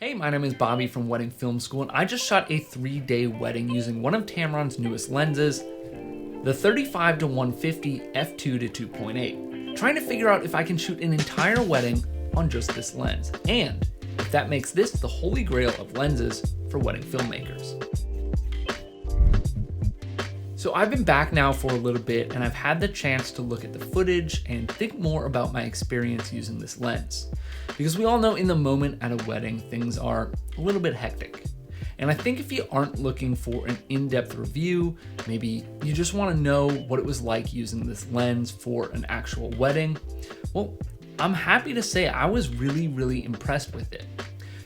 Hey, my name is Bobby from Wedding Film School, and I just shot a 3-day wedding using one of Tamron's newest lenses, the 35-150 f2-2.8, trying to figure out if I can shoot an entire wedding on just this lens, and if that makes this the holy grail of lenses for wedding filmmakers. So I've been back now for a little bit, and I've had the chance to look at the footage and think more about my experience using this lens. Because we all know in the moment at a wedding, things are a little bit hectic. And I think if you aren't looking for an in-depth review, maybe you just want to know what it was like using this lens for an actual wedding, well, I'm happy to say I was really impressed with it.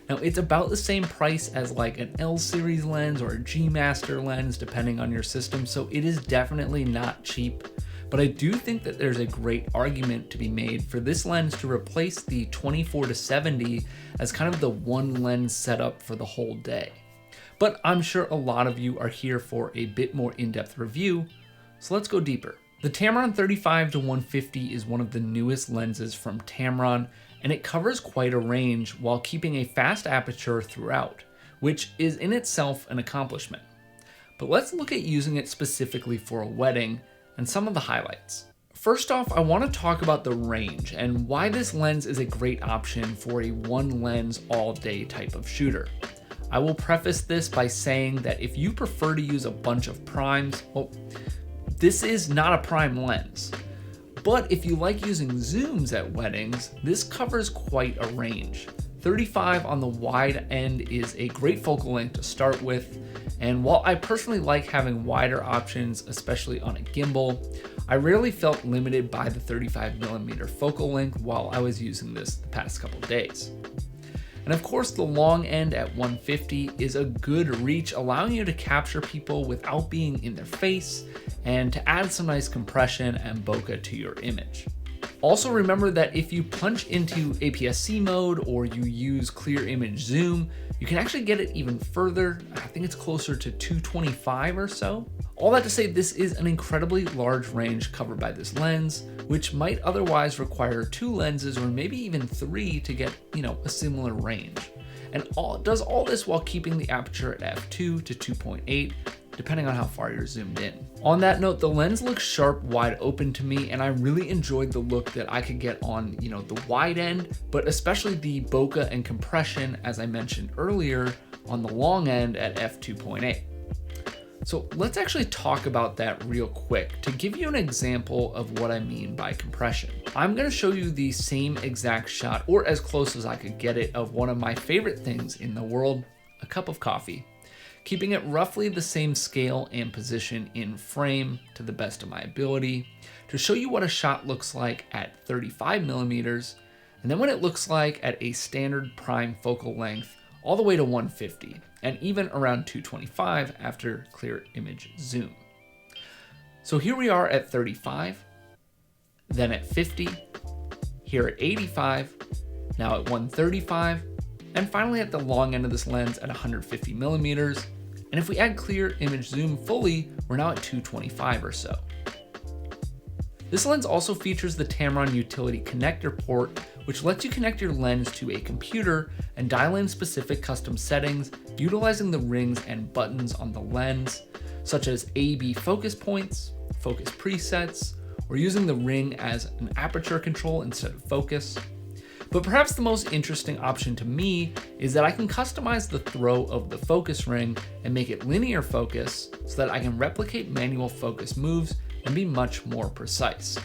Now, it's about the same price as like an L series lens or a G Master lens, depending on your system, so it is definitely not cheap. But I do think that there's a great argument to be made for this lens to replace the 24-70 as kind of the one lens setup for the whole day. But I'm sure a lot of you are here for a bit more in-depth review, so let's go deeper. The Tamron 35-150 is one of the newest lenses from Tamron, and it covers quite a range while keeping a fast aperture throughout, which is in itself an accomplishment. But let's look at using it specifically for a wedding and some of the highlights. First off, I want to talk about the range and why this lens is a great option for a one lens all day type of shooter. I will preface this by saying that if you prefer to use a bunch of primes, well, this is not a prime lens. But if you like using zooms at weddings, this covers quite a range. 35 on the wide end is a great focal length to start with, and while I personally like having wider options, especially on a gimbal, I rarely felt limited by the 35mm focal length while I was using this the past couple days. And of course, the long end at 150 is a good reach, allowing you to capture people without being in their face and to add some nice compression and bokeh to your image. Also remember that if you punch into APS-C mode or you use clear image zoom, you can actually get it even further. I think it's closer to 225 or so. All that to say, this is an incredibly large range covered by this lens, which might otherwise require 2 lenses or maybe even 3 to get, a similar range. And does all this while keeping the aperture at f2-2.8, depending on how far you're zoomed in. On that note, the lens looks sharp wide open to me, and I really enjoyed the look that I could get on, the wide end, but especially the bokeh and compression, as I mentioned earlier, on the long end at f2.8. So let's actually talk about that real quick to give you an example of what I mean by compression. I'm going to show you the same exact shot, or as close as I could get it, of one of my favorite things in the world, a cup of coffee, keeping it roughly the same scale and position in frame to the best of my ability to show you what a shot looks like at 35mm, and then what it looks like at a standard prime focal length all the way to 150 and even around 225 after clear image zoom. So here we are at 35, then at 50, here at 85, now at 135, and finally at the long end of this lens at 150mm. And if we add clear image zoom fully, we're now at 225 or so. This lens also features the Tamron utility connector port, which lets you connect your lens to a computer and dial in specific custom settings utilizing the rings and buttons on the lens, such as A/B focus points, focus presets, or using the ring as an aperture control instead of focus. But perhaps the most interesting option to me is that I can customize the throw of the focus ring and make it linear focus so that I can replicate manual focus moves and be much more precise.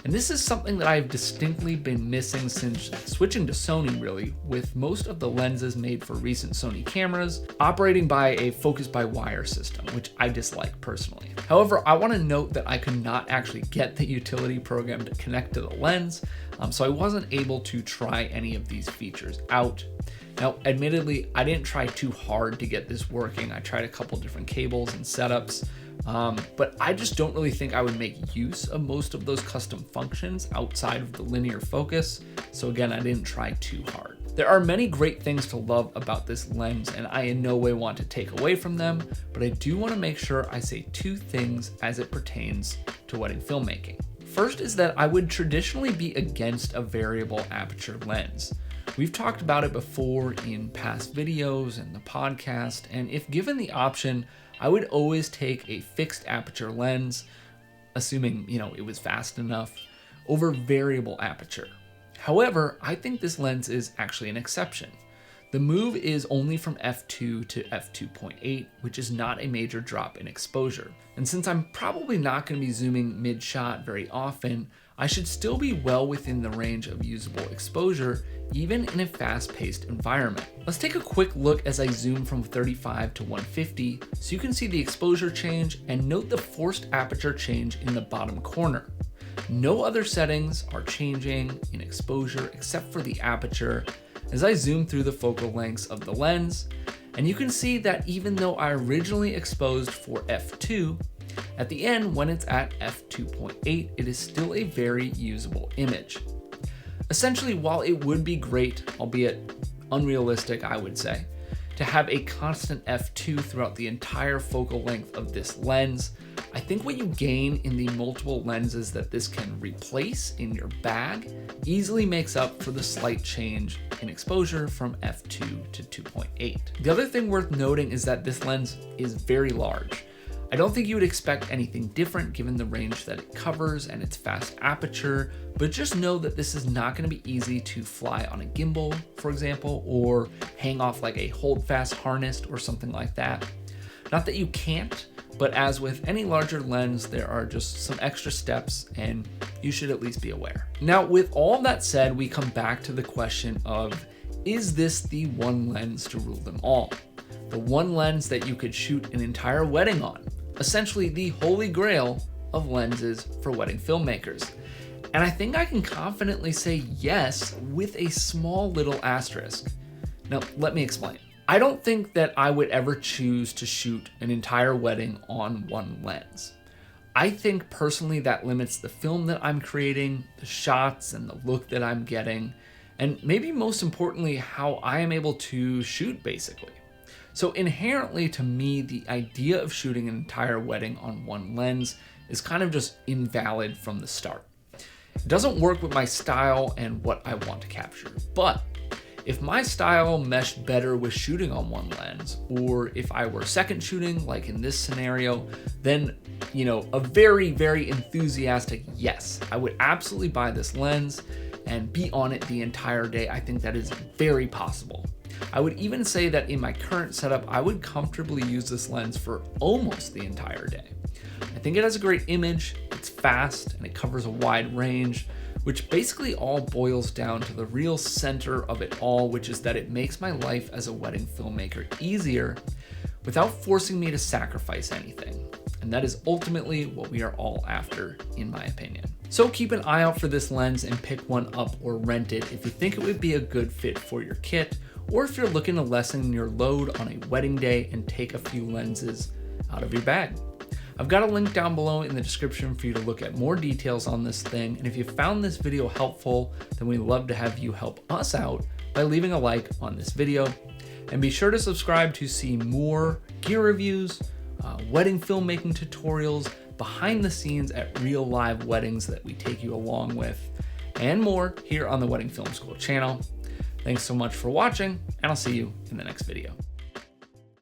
And this is something that I've distinctly been missing since switching to Sony, really, with most of the lenses made for recent Sony cameras operating by a focus-by-wire system, which I dislike personally. However, I want to note that I could not actually get the utility program to connect to the lens, so I wasn't able to try any of these features out. Now, admittedly, I didn't try too hard to get this working. I tried a couple different cables and setups, but I just don't really think I would make use of most of those custom functions outside of the linear focus. So again, I didn't try too hard. There are many great things to love about this lens, and I in no way want to take away from them, but I do want to make sure I say 2 things as it pertains to wedding filmmaking. First is that I would traditionally be against a variable aperture lens, We've talked about it before in past videos and the podcast, and if given the option, I would always take a fixed aperture lens, assuming, it was fast enough, over variable aperture. However, I think this lens is actually an exception. The move is only from f2 to f2.8, which is not a major drop in exposure. And since I'm probably not going to be zooming mid-shot very often, I should still be well within the range of usable exposure, even in a fast-paced environment. Let's take a quick look as I zoom from 35 to 150 so you can see the exposure change and note the forced aperture change in the bottom corner. No other settings are changing in exposure except for the aperture as I zoom through the focal lengths of the lens, and you can see that even though I originally exposed for f2, at the end when it's at f2.8, it is still a very usable image. Essentially, while it would be great, albeit unrealistic I would say, to have a constant f2 throughout the entire focal length of this lens, I think what you gain in the multiple lenses that this can replace in your bag easily makes up for the slight change in exposure from f2 to 2.8. The other thing worth noting is that this lens is very large. I don't think you would expect anything different given the range that it covers and its fast aperture, but just know that this is not going to be easy to fly on a gimbal, for example, or hang off like a holdfast harness or something like that. Not that you can't, but as with any larger lens, there are just some extra steps and you should at least be aware. Now, with all that said, we come back to the question of, is this the one lens to rule them all? The one lens that you could shoot an entire wedding on? Essentially the holy grail of lenses for wedding filmmakers. And I think I can confidently say yes with a small little asterisk. Now, let me explain. I don't think that I would ever choose to shoot an entire wedding on one lens. I think personally that limits the film that I'm creating, the shots and the look that I'm getting, and maybe most importantly, how I am able to shoot basically. So inherently to me, the idea of shooting an entire wedding on one lens is kind of just invalid from the start. It doesn't work with my style and what I want to capture. But if my style meshed better with shooting on one lens, or if I were second shooting, like in this scenario, then, a very, very enthusiastic yes, I would absolutely buy this lens and be on it the entire day. I think that is very possible. I would even say that in my current setup, I would comfortably use this lens for almost the entire day. I think it has a great image, it's fast, and it covers a wide range, which basically all boils down to the real center of it all, which is that it makes my life as a wedding filmmaker easier without forcing me to sacrifice anything. And that is ultimately what we are all after, in my opinion. So keep an eye out for this lens and pick one up or rent it if you think it would be a good fit for your kit, or if you're looking to lessen your load on a wedding day and take a few lenses out of your bag. I've got a link down below in the description for you to look at more details on this thing, and if you found this video helpful, then we'd love to have you help us out by leaving a like on this video. And be sure to subscribe to see more gear reviews, wedding filmmaking tutorials, behind the scenes at real live weddings that we take you along with, and more here on the Wedding Film School channel. Thanks so much for watching, and I'll see you in the next video.